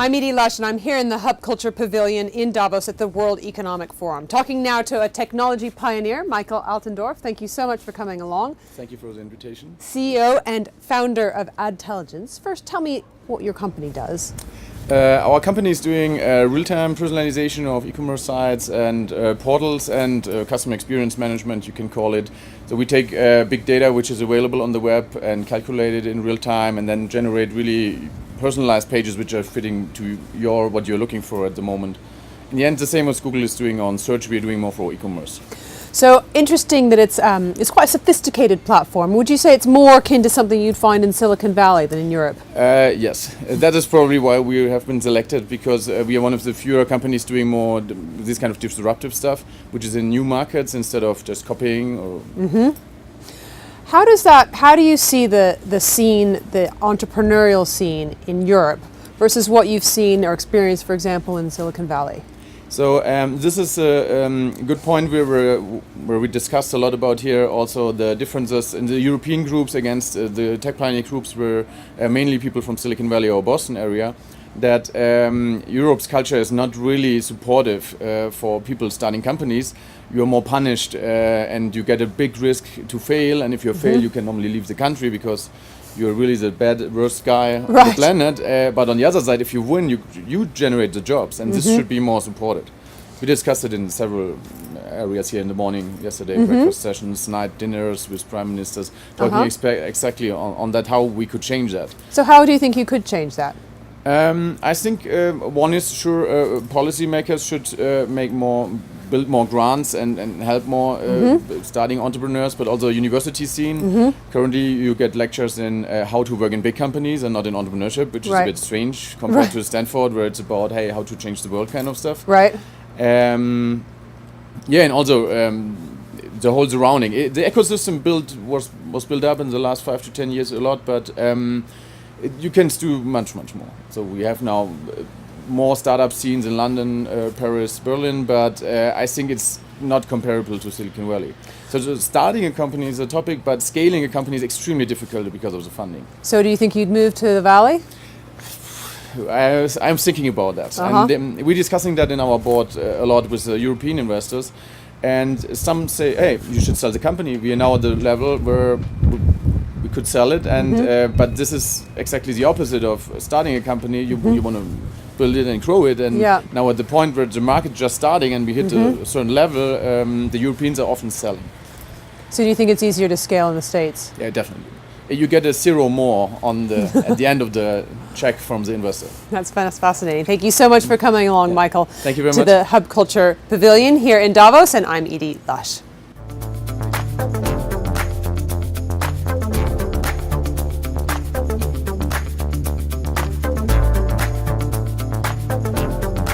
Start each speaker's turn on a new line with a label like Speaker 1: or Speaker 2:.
Speaker 1: I'm Edie Lush, and I'm here in the Hub Culture Pavilion in Davos at the World Economic Forum. Talking now to a technology pioneer, Michael Altendorf. Thank you so much for coming along.
Speaker 2: Thank you for the invitation.
Speaker 1: CEO and founder of Adtelligence. First, tell me what your company does.
Speaker 2: Our company is doing real-time personalization of e-commerce sites and portals and customer experience management, you can call it. So we take big data which is available on the web and calculate it in real time and then generate really personalized pages which are fitting to what you're looking for at the moment. In the end, the same as Google is doing on search, we're doing more for e-commerce.
Speaker 1: So interesting that it's quite a sophisticated platform. Would you say it's more akin to something you'd find in Silicon Valley than in Europe?
Speaker 2: Yes, that is probably why we have been selected, because we are one of the fewer companies doing more this kind of disruptive stuff, which is in new markets instead of just copying. Or
Speaker 1: How do you see the scene, the entrepreneurial scene in Europe versus what you've seen or experienced, for example, in Silicon Valley?
Speaker 2: So this is a good point where we discussed a lot about here also the differences in the European groups against the tech pioneer groups were mainly people from Silicon Valley or Boston area, that Europe's culture is not really supportive for people starting companies. You're more punished and you get a big risk to fail, and if you fail you can normally leave the country because you're really the worst guy on the planet. But on the other side, if you win, you generate the jobs, and this should be more supported. We discussed it in several areas here in the morning yesterday, breakfast sessions, night dinners with prime ministers, talking exactly on that, how we could change that.
Speaker 1: So how do you think you could change that?
Speaker 2: I think one is policymakers should build more grants and help more starting entrepreneurs, but also university scene. Currently you get lectures in how to work in big companies and not in entrepreneurship, which is a bit strange compared to Stanford, where it's about, hey, how to change the world kind of stuff.
Speaker 1: Right.
Speaker 2: Yeah, and also the whole surrounding. The ecosystem was built up in the last 5 to 10 years a lot, but you can do much more. So we have now more startup scenes in London, Paris, Berlin, but I think it's not comparable to Silicon Valley. So starting a company is a topic, but scaling a company is extremely difficult because of the funding.
Speaker 1: So do you think you'd move to the Valley?
Speaker 2: I'm thinking about that. And we're discussing that in our board a lot with European investors. And some say, hey, you should sell the company. We are now at the level where we could sell it, and but this is exactly the opposite of starting a company. You want to build it and grow it, and now at the point where the market just starting and we hit a certain level, the Europeans are often selling.
Speaker 1: So do you think it's easier to scale in the States?
Speaker 2: Yeah, definitely. You get a zero more on the at the end of the check from the investor.
Speaker 1: That's fascinating. Thank you so much for coming along, Michael.
Speaker 2: Thank you very much.
Speaker 1: To the Hub Culture Pavilion here in Davos, and I'm Edie Lush.